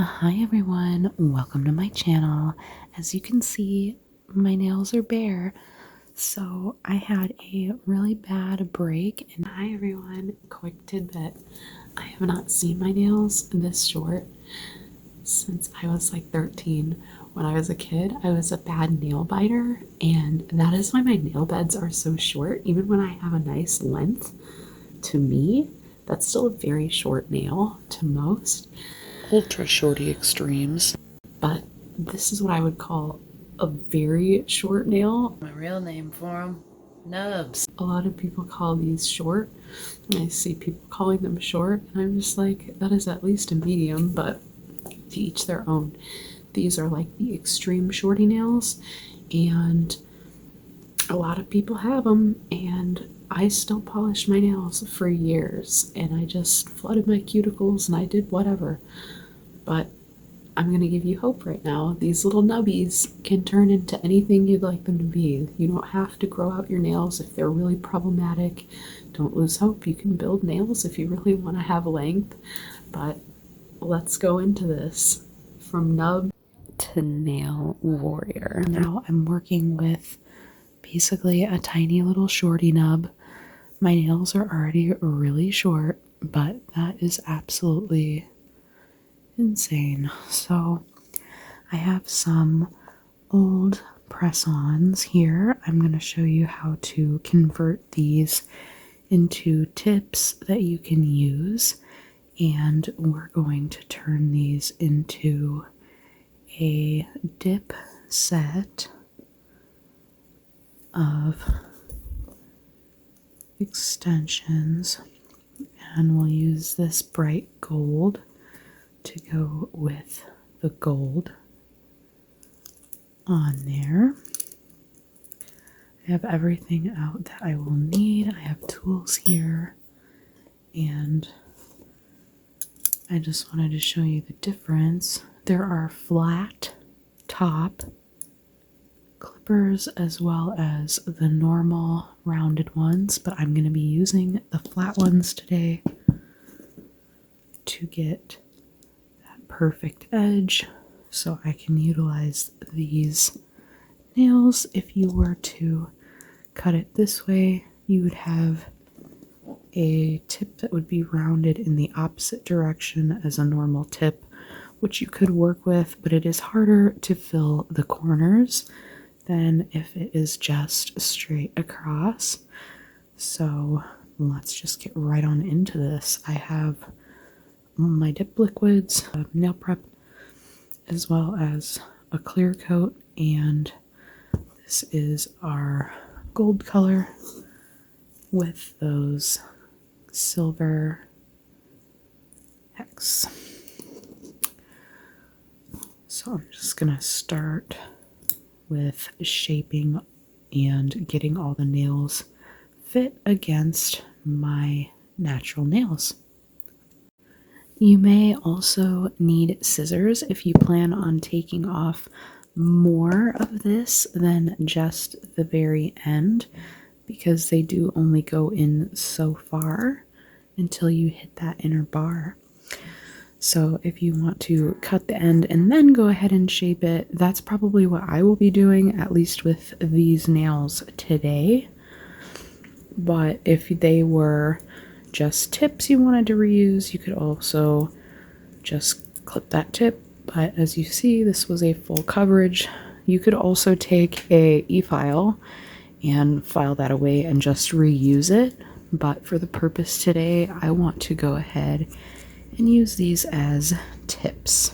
Hi everyone, welcome to my channel. As you can see, my nails are bare, so I had a really bad break. And hi everyone, quick tidbit. I have not seen my nails this short since I was like 13. When I was a kid, I was a bad nail biter, and that is why my nail beds are so short. Even when I have a nice length, to me, that's still a very short nail to most. Ultra shorty extremes. But this is what I would call a very short nail. My real name for them, nubs. A lot of people call these short. I see people calling them short, and I'm just like, that is at least a medium, but to each their own. These are like the extreme shorty nails, and a lot of people have them, and I still polished my nails for years, and I just flooded my cuticles and I did whatever. But I'm going to give you hope right now. These little nubbies can turn into anything you'd like them to be. You don't have to grow out your nails if they're really problematic. Don't lose hope. You can build nails if you really want to have length. But let's go into this. From nub to nail warrior. Now I'm working with basically a tiny little shorty nub. My nails are already really short, but that is absolutely insane. So I have some old press-ons here. I'm going to show you how to convert these into tips that you can use, and we're going to turn these into a dip set of extensions, and we'll use this bright gold to go with the gold on there. I have everything out that I will need. I have tools here, and I just wanted to show you the difference. There are flat top clippers as well as the normal rounded ones, but I'm going to be using the flat ones today to get that perfect edge so I can utilize these nails. If you were to cut it this way, you would have a tip that would be rounded in the opposite direction as a normal tip, which you could work with, but it is harder to fill the corners than if it is just straight across. So let's just get right on into this. I have my dip liquids, nail prep, as well as a clear coat, and this is our gold color with those silver hex. So I'm just gonna start with shaping and getting all the nails fit against my natural nails. You may also need scissors if you plan on taking off more of this than just the very end, because they do only go in so far until you hit that inner bar. So if you want to cut the end and then go ahead and shape it, that's probably what I will be doing, at least with these nails today. But if they were just tips you wanted to reuse, you could also just clip that tip. But as you see, this was a full coverage. You could also take a e-file and file that away and just reuse it. But for the purpose today, I want to go ahead and use these as tips.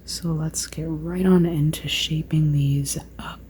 So let's get right on into shaping these up.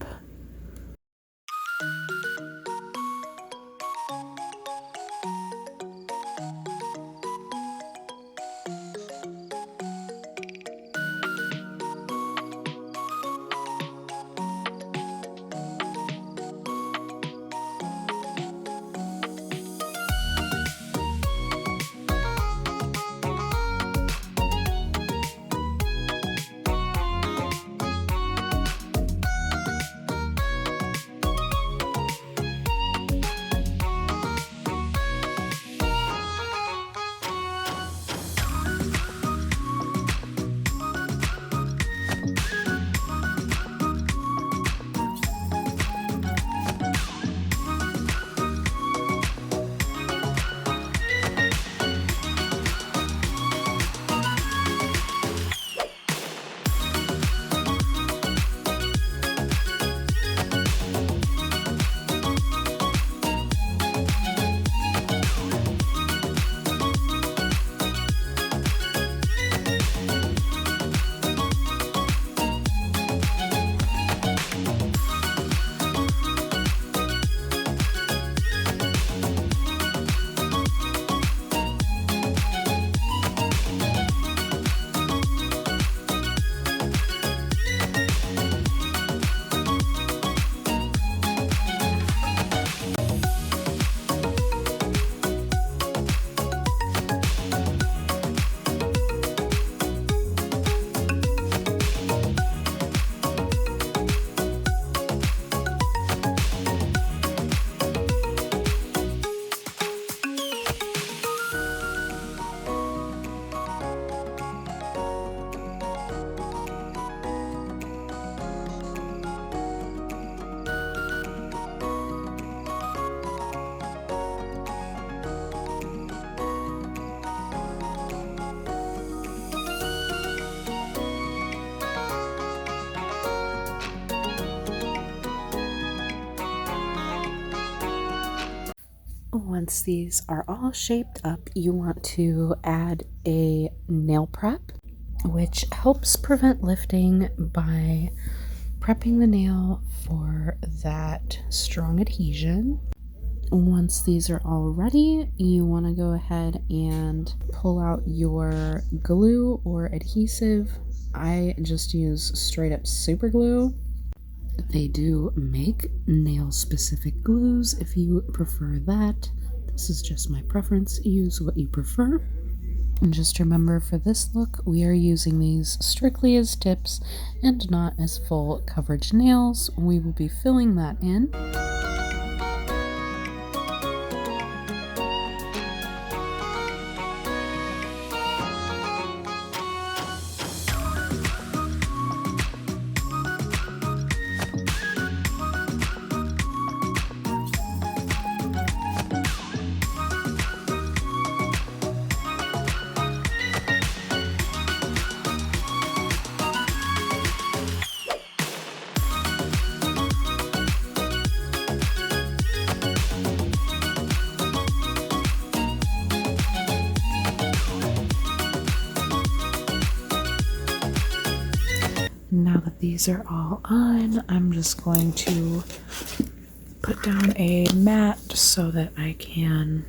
Once these are all shaped up, you want to add a nail prep, which helps prevent lifting by prepping the nail for that strong adhesion. Once these are all ready, you want to go ahead and pull out your glue or adhesive. I just use straight up super glue. They do make nail specific glues if you prefer that. This is just my preference. Use what you prefer. And just remember, for this look, we are using these strictly as tips and not as full coverage nails. We will be filling that in. Now that these are all on, I'm just going to put down a mat so that I can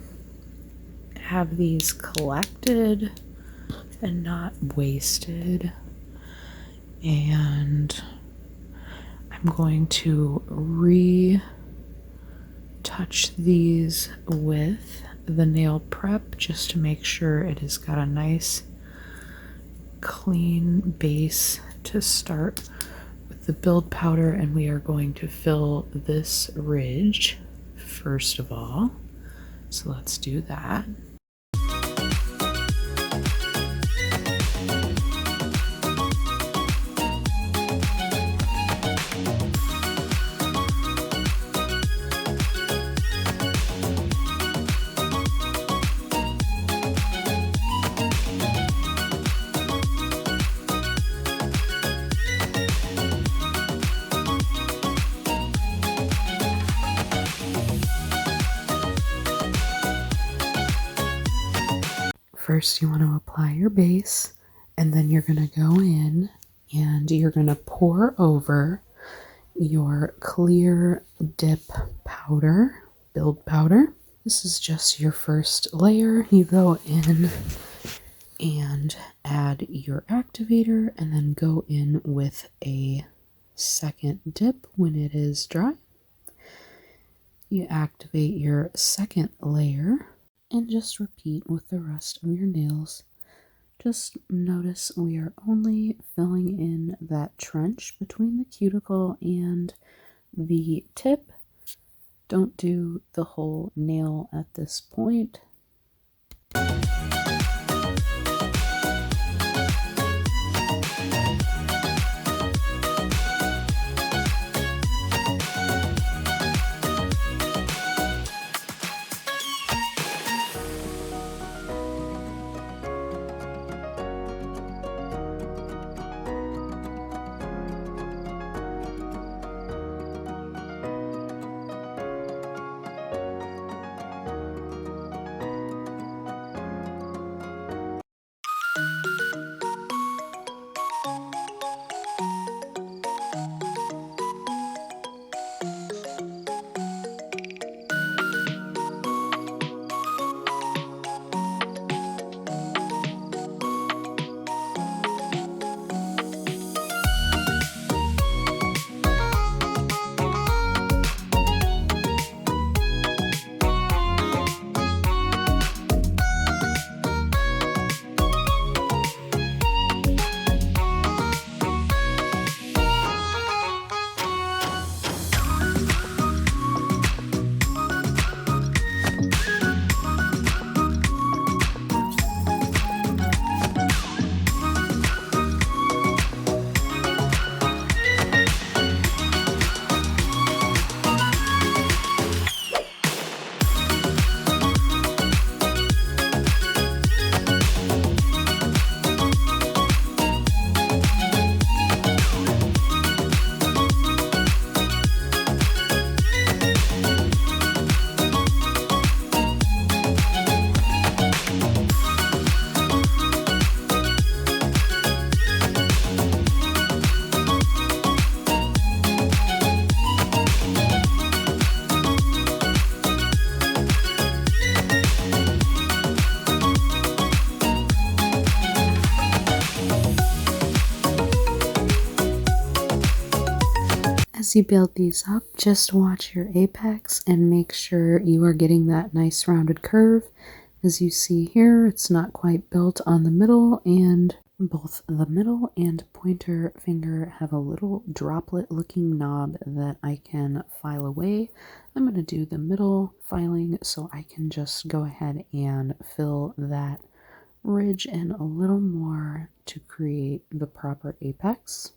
have these collected and not wasted. And I'm going to retouch these with the nail prep just to make sure it has got a nice clean base to start with the build powder. And we are going to fill this ridge first of all. So let's do that. First, you want to apply your base, and then you're going to go in and you're going to pour over your clear dip powder, build powder. This is just your first layer. You go in and add your activator, and then go in with a second dip when it is dry. You activate your second layer. And just repeat with the rest of your nails. Just notice we are only filling in that trench between the cuticle and the tip. Don't do the whole nail at this point. As you build these up, just watch your apex and make sure you are getting that nice rounded curve. As you see here, it's not quite built on the middle, and both the middle and pointer finger have a little droplet looking knob that I can file away. I'm going to do the middle filing so I can just go ahead and fill that ridge in a little more to create the proper apex.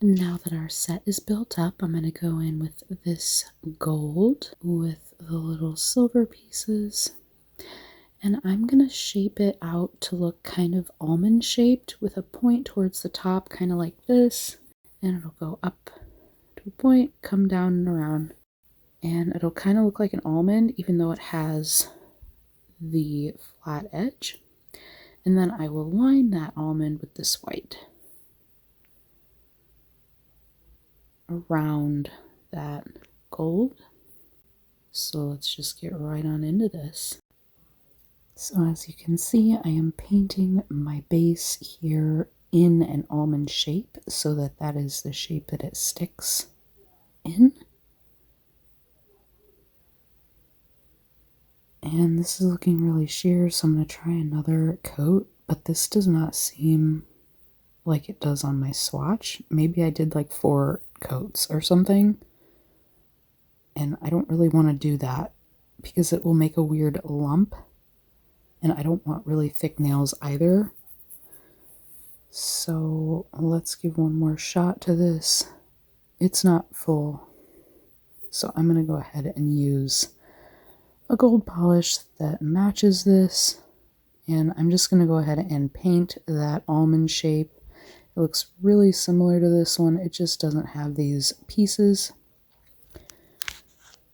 Now that our set is built up, I'm going to go in with this gold with the little silver pieces. And I'm going to shape it out to look kind of almond shaped with a point towards the top, kind of like this. And it'll go up to a point, come down and around. And it'll kind of look like an almond, even though it has the flat edge. And then I will line that almond with this white. around that gold. So let's just get right on into this. So as you can see, I am painting my base here in an almond shape so that that is the shape that it sticks in. And this is looking really sheer, so I'm going to try another coat, but this does not seem like it does on my swatch. Maybe I did like 4 coats or something, and I don't really want to do that because it will make a weird lump, and I don't want really thick nails either. So let's give one more shot to this. It's not full, so I'm going to go ahead and use a gold polish that matches this, and I'm just going to go ahead and paint that almond shape. It looks really similar to this one, it just doesn't have these pieces.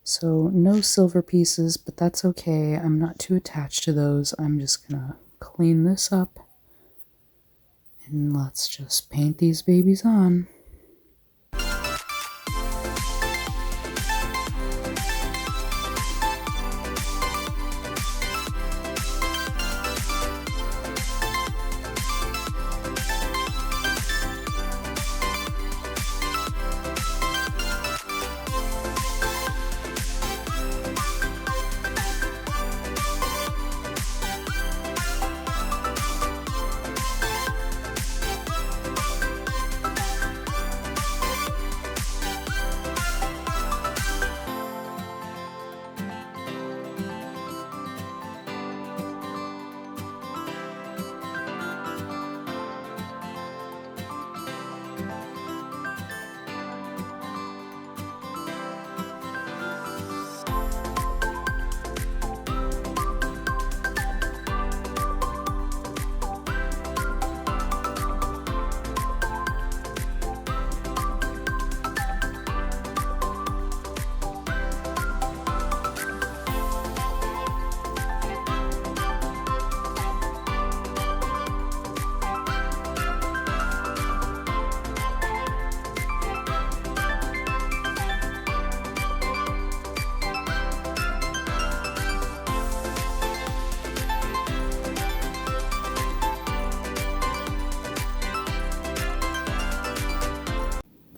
So no silver pieces, but that's okay. I'm not too attached to those. I'm just going to clean this up, and let's just paint these babies on.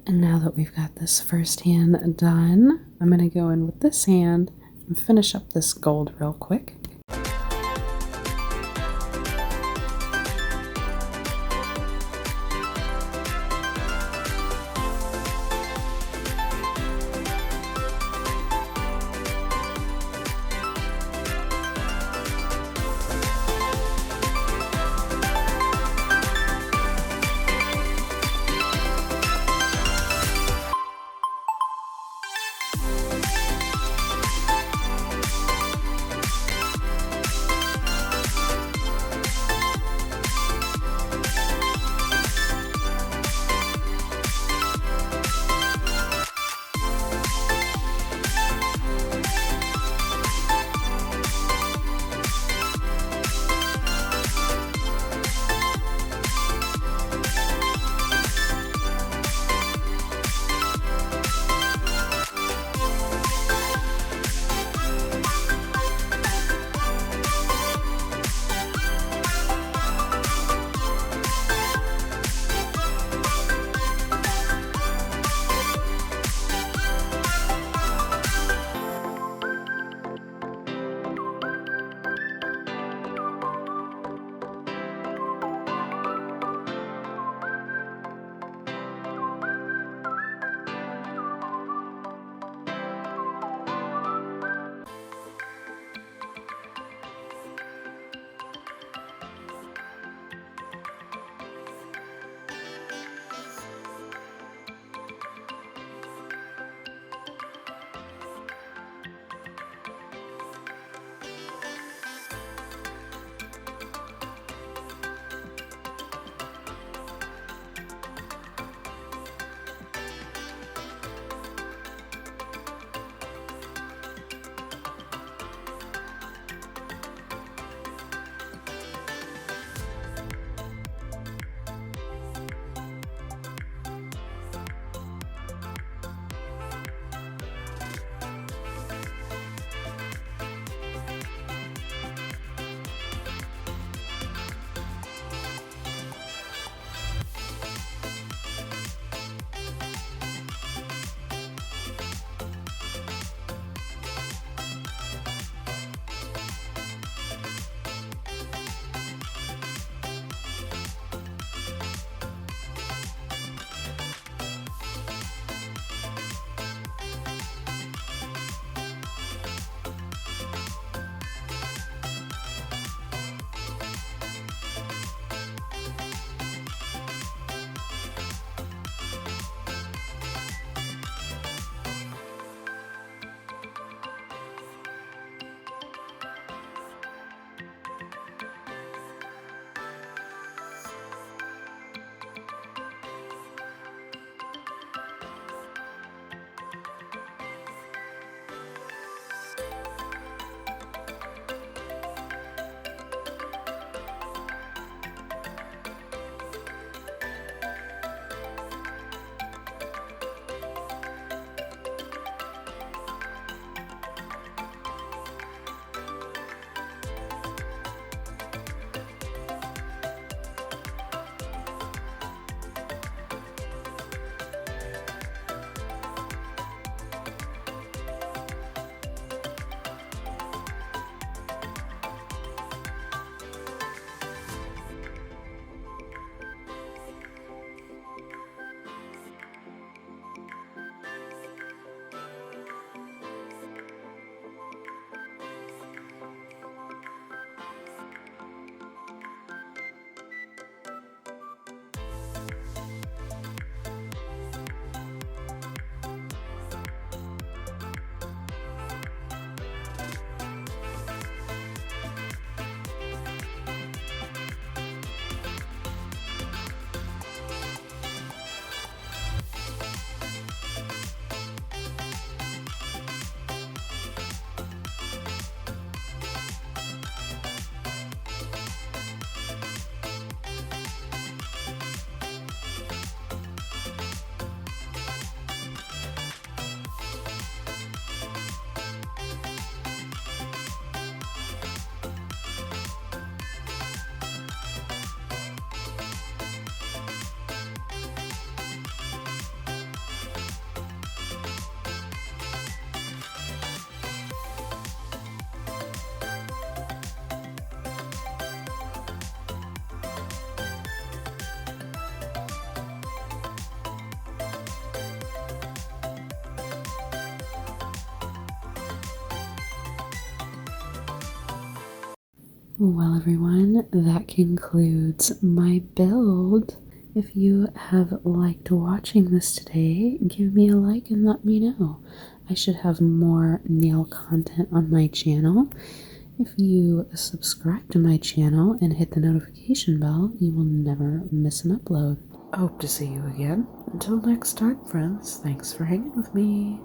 And now that we've got this first hand done, I'm going to go in with this hand and finish up this gold real quick. Well, everyone, that concludes my build. If you have liked watching this today, give me a like and let me know. I should have more nail content on my channel. If you subscribe to my channel and hit the notification bell, you will never miss an upload. I hope to see you again. Until next time, friends, thanks for hanging with me.